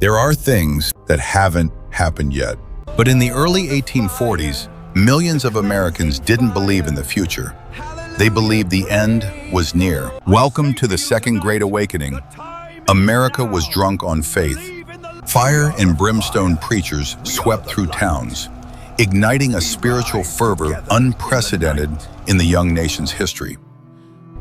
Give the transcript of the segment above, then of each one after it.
There are things that haven't happened yet. But in the early 1840s, millions of Americans didn't believe in the future. They believed the end was near. Welcome to the Second Great Awakening. America was drunk on faith. Fire and brimstone preachers swept through towns, igniting a spiritual fervor unprecedented in the young nation's history.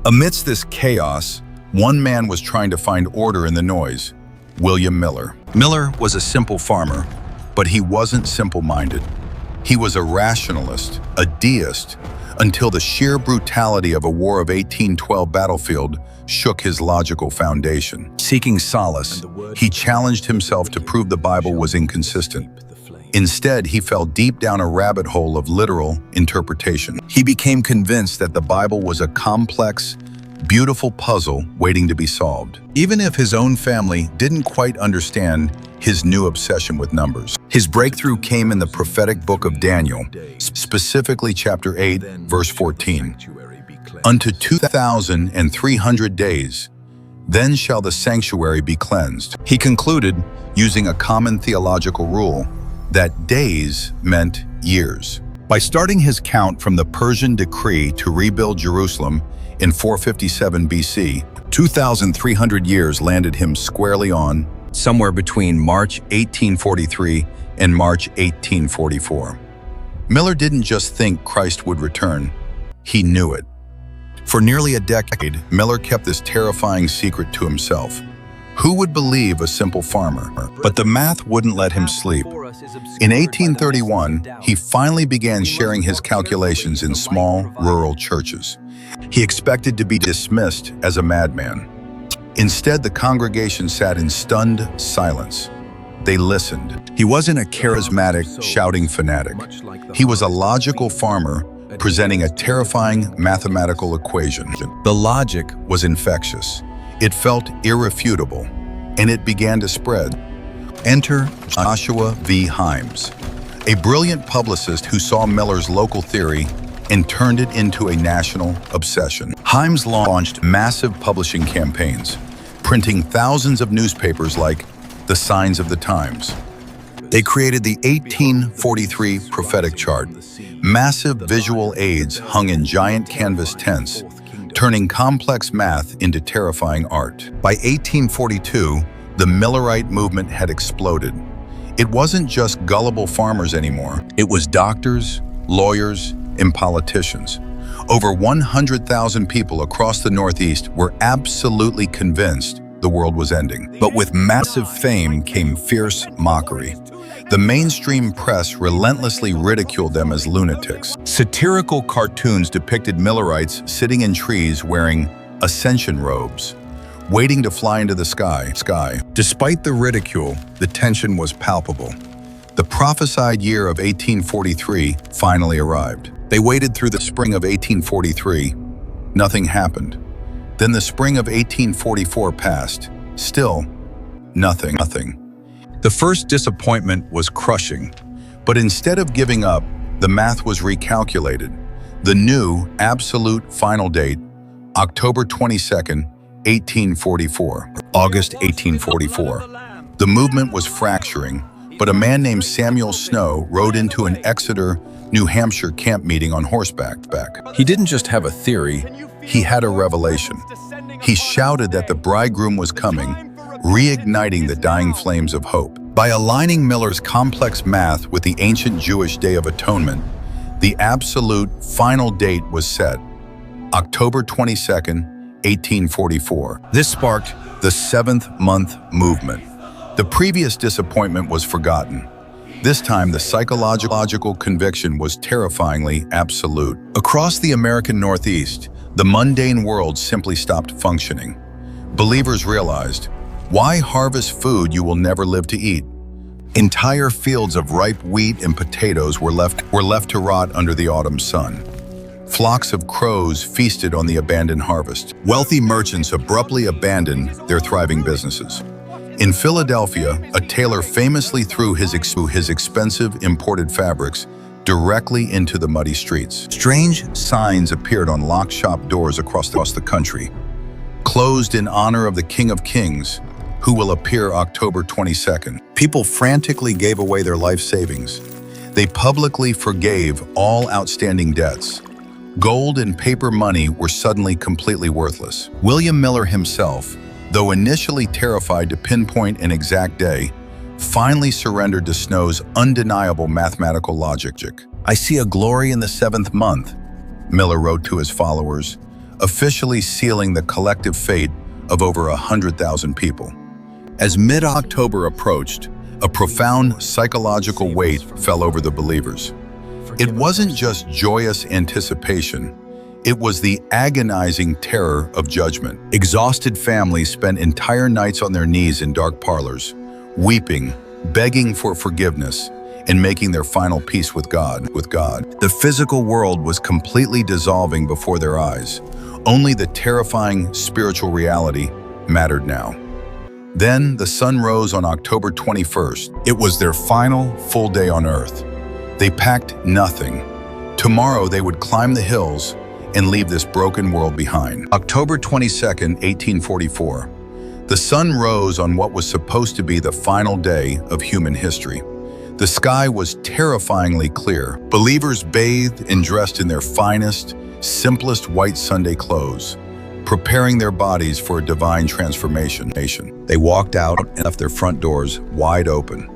Amidst this chaos, one man was trying to find order in the noise: William Miller. Miller was a simple farmer, but he wasn't simple-minded. He was a rationalist, a deist, until the sheer brutality of a War of 1812 battlefield shook his logical foundation. Seeking solace, he challenged himself to prove the Bible was inconsistent. Instead, he fell deep down a rabbit hole of literal interpretation. He became convinced that the Bible was a complex, beautiful puzzle waiting to be solved, even if his own family didn't quite understand his new obsession with numbers. His breakthrough came in the prophetic book of Daniel, specifically chapter 8, verse 14. Unto 2,300 days, then shall the sanctuary be cleansed. He concluded, using a common theological rule, that days meant years. By starting his count from the Persian decree to rebuild Jerusalem in 457 BC, 2,300 years landed him squarely on somewhere between March 1843 and March 1844. Miller didn't just think Christ would return, he knew it. For nearly a decade, Miller kept this terrifying secret to himself. Who would believe a simple farmer? But the math wouldn't let him sleep. In 1831, he finally began sharing his calculations in small, rural churches. He expected to be dismissed as a madman. Instead, the congregation sat in stunned silence. They listened. He wasn't a charismatic, shouting fanatic. He was a logical farmer presenting a terrifying mathematical equation. The logic was infectious. It felt irrefutable, and it began to spread. Enter Joshua V. Himes, a brilliant publicist who saw Miller's local theory and turned it into a national obsession. Himes launched massive publishing campaigns, printing thousands of newspapers like the Signs of the Times. They created the 1843 prophetic chart, massive visual aids hung in giant canvas tents, turning complex math into terrifying art. By 1842, the Millerite movement had exploded. It wasn't just gullible farmers anymore. It was doctors, lawyers, and politicians. Over 100,000 people across the Northeast were absolutely convinced the world was ending. But with massive fame came fierce mockery. The mainstream press relentlessly ridiculed them as lunatics. Satirical cartoons depicted Millerites sitting in trees wearing ascension robes, waiting to fly into the sky. Despite the ridicule, the tension was palpable. The prophesied year of 1843 finally arrived. They waited through the spring of 1843. Nothing happened. Then the spring of 1844 passed. Still, nothing. The first disappointment was crushing. But instead of giving up, the math was recalculated. The new, absolute final date, October 22nd, 1844. August 1844. The movement was fracturing, but a man named Samuel Snow rode into an Exeter, New Hampshire camp meeting on horseback. He didn't just have a theory, he had a revelation. He shouted that the bridegroom was coming, reigniting the dying flames of hope. By aligning Miller's complex math with the ancient Jewish Day of Atonement, the absolute final date was set, October 22nd, 1844. This sparked the seventh-month movement. The previous disappointment was forgotten. This time, the psychological conviction was terrifyingly absolute. Across the American Northeast, the mundane world simply stopped functioning. Believers realized, why harvest food you will never live to eat? Entire fields of ripe wheat and potatoes were left to rot under the autumn sun. Flocks of crows feasted on the abandoned harvest. Wealthy merchants abruptly abandoned their thriving businesses. In Philadelphia, a tailor famously threw his expensive imported fabrics directly into the muddy streets. Strange signs appeared on locked shop doors across the country. Closed in honor of the King of Kings, who will appear October 22nd. People frantically gave away their life savings. They publicly forgave all outstanding debts. Gold and paper money were suddenly completely worthless. William Miller himself, though initially terrified to pinpoint an exact day, finally surrendered to Snow's undeniable mathematical logic. "I see a glory in the seventh month," Miller wrote to his followers, officially sealing the collective fate of over 100,000 people. As mid-October approached, a profound psychological weight fell over the believers. It wasn't just joyous anticipation, it was the agonizing terror of judgment. Exhausted families spent entire nights on their knees in dark parlors, weeping, begging for forgiveness, and making their final peace with God. The physical world was completely dissolving before their eyes. Only the terrifying spiritual reality mattered now. Then the sun rose on October 21st. It was their final full day on Earth. They packed nothing. Tomorrow they would climb the hills and leave this broken world behind. October 22nd, 1844. The sun rose on what was supposed to be the final day of human history. The sky was terrifyingly clear. Believers bathed and dressed in their finest, simplest white Sunday clothes, preparing their bodies for a divine transformation. They walked out and left their front doors wide open.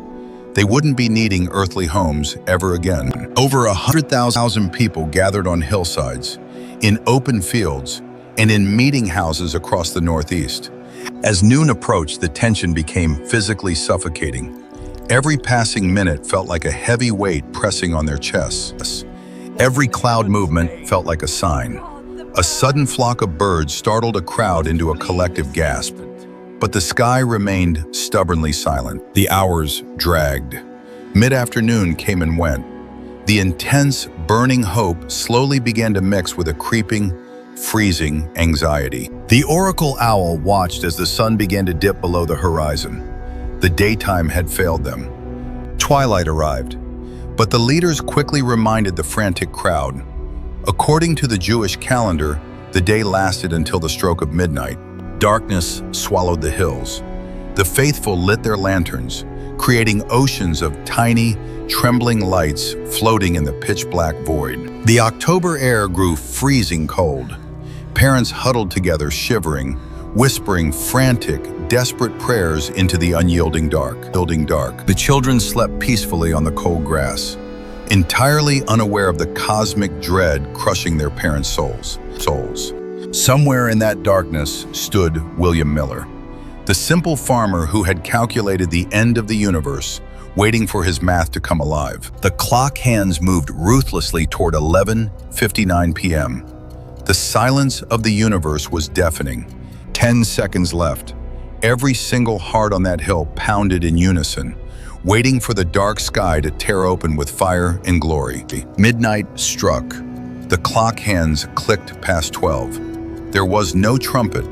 They wouldn't be needing earthly homes ever again. Over 100,000 people gathered on hillsides, in open fields, and in meeting houses across the Northeast. As noon approached, the tension became physically suffocating. Every passing minute felt like a heavy weight pressing on their chests. Every cloud movement felt like a sign. A sudden flock of birds startled a crowd into a collective gasp. But the sky remained stubbornly silent. The hours dragged. Mid-afternoon came and went. The intense, burning hope slowly began to mix with a creeping, freezing anxiety. The oracle owl watched as the sun began to dip below the horizon. The daytime had failed them. Twilight arrived, but the leaders quickly reminded the frantic crowd. According to the Jewish calendar, the day lasted until the stroke of midnight. Darkness swallowed the hills. The faithful lit their lanterns, creating oceans of tiny, trembling lights floating in the pitch-black void. The October air grew freezing cold. Parents huddled together, shivering, whispering frantic, desperate prayers into the unyielding dark. The children slept peacefully on the cold grass, entirely unaware of the cosmic dread crushing their parents' souls. Somewhere in that darkness stood William Miller, the simple farmer who had calculated the end of the universe, waiting for his math to come alive. The clock hands moved ruthlessly toward 11:59 p.m. The silence of the universe was deafening. 10 seconds left. Every single heart on that hill pounded in unison, waiting for the dark sky to tear open with fire and glory. Midnight struck. The clock hands clicked past 12. There was no trumpet,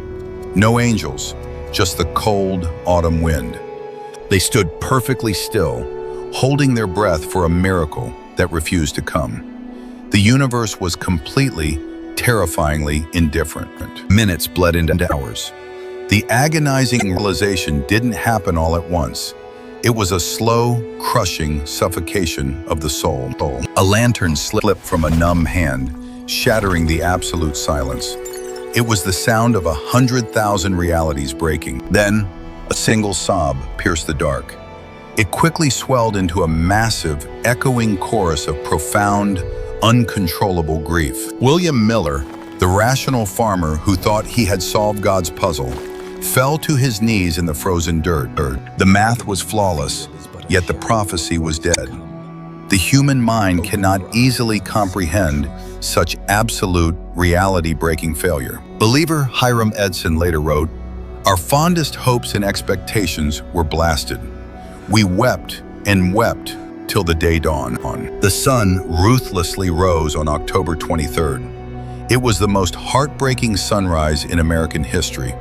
no angels, just the cold autumn wind. They stood perfectly still, holding their breath for a miracle that refused to come. The universe was completely, terrifyingly indifferent. Minutes bled into hours. The agonizing realization didn't happen all at once. It was a slow, crushing suffocation of the soul. A lantern slipped from a numb hand, shattering the absolute silence. It was the sound of 100,000 realities breaking. Then, a single sob pierced the dark. It quickly swelled into a massive, echoing chorus of profound, uncontrollable grief. William Miller, the rational farmer who thought he had solved God's puzzle, fell to his knees in the frozen dirt. The math was flawless, yet the prophecy was dead. The human mind cannot easily comprehend such absolute, reality-breaking failure. Believer Hiram Edson later wrote, "Our fondest hopes and expectations were blasted. We wept and wept till the day dawned." The sun ruthlessly rose on October 23rd. It was the most heartbreaking sunrise in American history.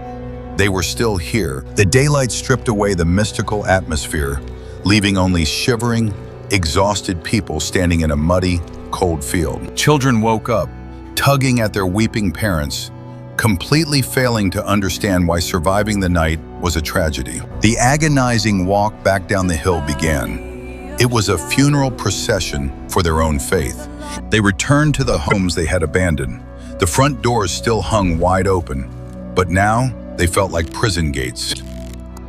They were still here. The daylight stripped away the mystical atmosphere, leaving only shivering, exhausted people standing in a muddy, cold field. Children woke up, tugging at their weeping parents, completely failing to understand why surviving the night was a tragedy. The agonizing walk back down the hill began. It was a funeral procession for their own faith. They returned to the homes they had abandoned. The front doors still hung wide open, but now they felt like prison gates.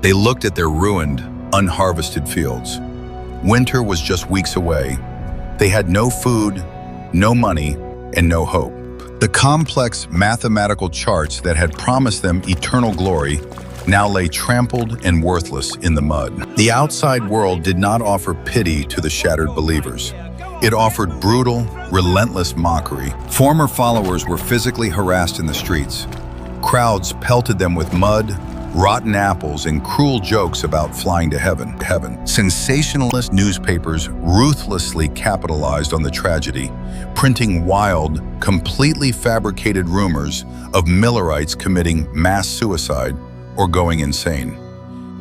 They looked at their ruined, unharvested fields. Winter was just weeks away. They had no food, no money, and no hope. The complex mathematical charts that had promised them eternal glory now lay trampled and worthless in the mud. The outside world did not offer pity to the shattered believers. It offered brutal, relentless mockery. Former followers were physically harassed in the streets. Crowds pelted them with mud, rotten apples, and cruel jokes about flying to heaven. Sensationalist newspapers ruthlessly capitalized on the tragedy, printing wild, completely fabricated rumors of Millerites committing mass suicide or going insane.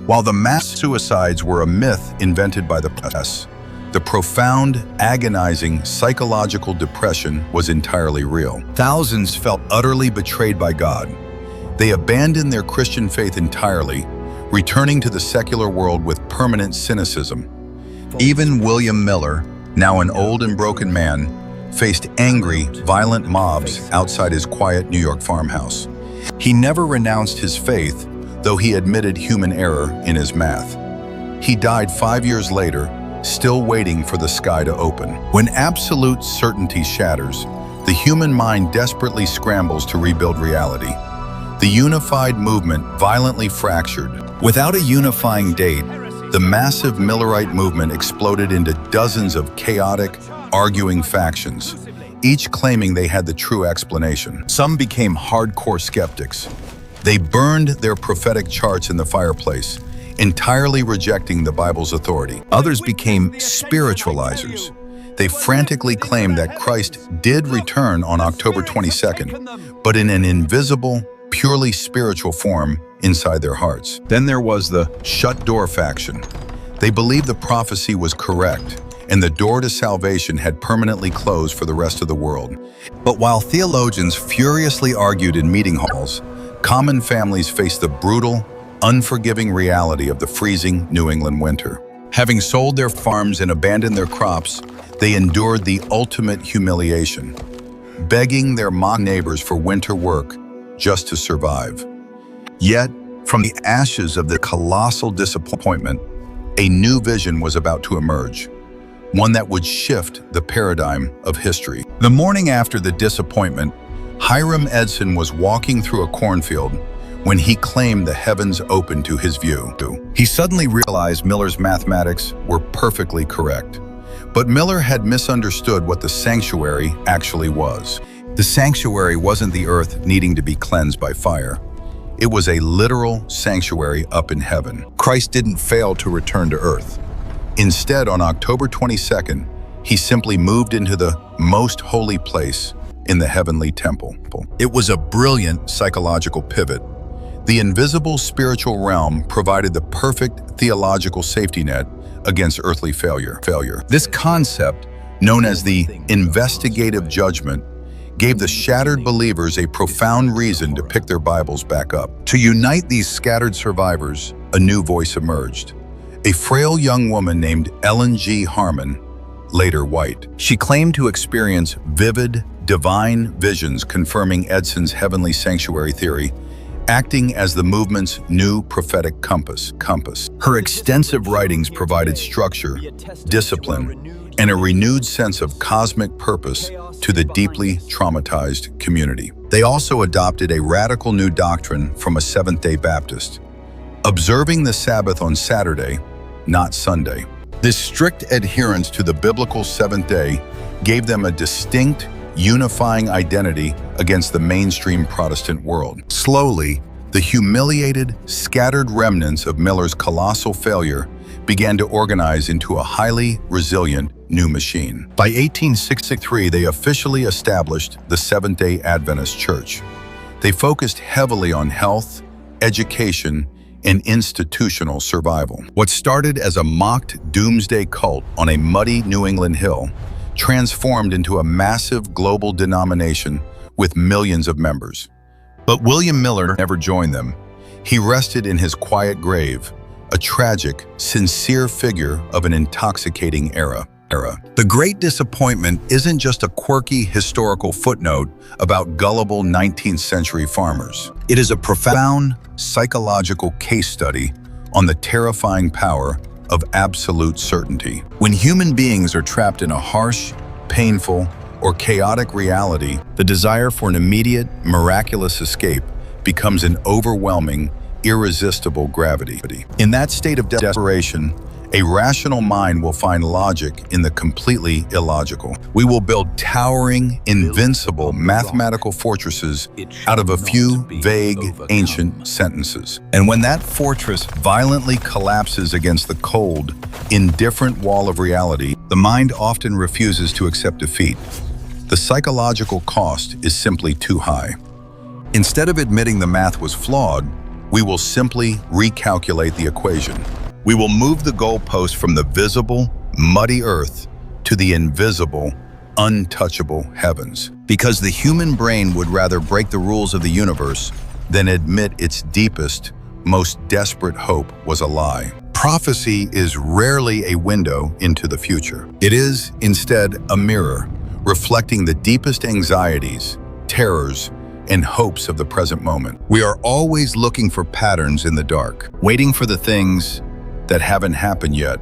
While the mass suicides were a myth invented by the press, the profound, agonizing psychological depression was entirely real. Thousands felt utterly betrayed by God. They abandoned their Christian faith entirely, returning to the secular world with permanent cynicism. Even William Miller, now an old and broken man, faced angry, violent mobs outside his quiet New York farmhouse. He never renounced his faith, though he admitted human error in his math. He died 5 years later, still waiting for the sky to open. When absolute certainty shatters, the human mind desperately scrambles to rebuild reality. The unified movement violently fractured. Without a unifying date, the massive Millerite movement exploded into dozens of chaotic, arguing factions, each claiming they had the true explanation. Some became hardcore skeptics. They burned their prophetic charts in the fireplace, entirely rejecting the Bible's authority. Others became spiritualizers. They frantically claimed that Christ did return on October 22nd, but in an invisible, purely spiritual form inside their hearts. Then there was the shut door faction. They believed the prophecy was correct, and the door to salvation had permanently closed for the rest of the world. But while theologians furiously argued in meeting halls, common families faced the brutal, unforgiving reality of the freezing New England winter. Having sold their farms and abandoned their crops, they endured the ultimate humiliation, begging their mock neighbors for winter work just to survive. Yet, from the ashes of the colossal disappointment, a new vision was about to emerge, one that would shift the paradigm of history. The morning after the disappointment, Hiram Edson was walking through a cornfield when he claimed the heavens opened to his view. He suddenly realized Miller's mathematics were perfectly correct. But Miller had misunderstood what the sanctuary actually was. The sanctuary wasn't the earth needing to be cleansed by fire. It was a literal sanctuary up in heaven. Christ didn't fail to return to earth. Instead, on October 22nd, he simply moved into the most holy place in the heavenly temple. It was a brilliant psychological pivot. The invisible spiritual realm provided the perfect theological safety net against earthly failure. This concept, known as the investigative judgment, gave the shattered believers a profound reason to pick their Bibles back up. To unite these scattered survivors, a new voice emerged. A frail young woman named Ellen G. Harmon, later White. She claimed to experience vivid, divine visions confirming Edson's heavenly sanctuary theory, acting as the movement's new prophetic compass. Her extensive writings provided structure, discipline, and a renewed sense of cosmic purpose to the deeply traumatized community. They also adopted a radical new doctrine from a Seventh-day Baptist, observing the Sabbath on Saturday, not Sunday. This strict adherence to the biblical seventh day gave them a distinct, unifying identity against the mainstream Protestant world. Slowly, the humiliated, scattered remnants of Miller's colossal failure began to organize into a highly resilient new machine. By 1863, they officially established the Seventh-day Adventist Church. They focused heavily on health, education, and institutional survival. What started as a mocked doomsday cult on a muddy New England hill transformed into a massive global denomination with millions of members. But William Miller never joined them. He rested in his quiet grave, a tragic, sincere figure of an intoxicating era. The Great Disappointment isn't just a quirky historical footnote about gullible 19th century farmers. It is a profound psychological case study on the terrifying power of absolute certainty. When human beings are trapped in a harsh, painful, or chaotic reality, the desire for an immediate, miraculous escape becomes an overwhelming, irresistible gravity. In that state of desperation, a rational mind will find logic in the completely illogical. We will build towering, invincible mathematical fortresses out of a few vague, ancient sentences. And when that fortress violently collapses against the cold, indifferent wall of reality, the mind often refuses to accept defeat. The psychological cost is simply too high. Instead of admitting the math was flawed, we will simply recalculate the equation. We will move the goalpost from the visible, muddy earth to the invisible, untouchable heavens. Because the human brain would rather break the rules of the universe than admit its deepest, most desperate hope was a lie. Prophecy is rarely a window into the future. It is, instead, a mirror, reflecting the deepest anxieties, terrors, and hopes of the present moment. We are always looking for patterns in the dark, waiting for the things that haven't happened yet,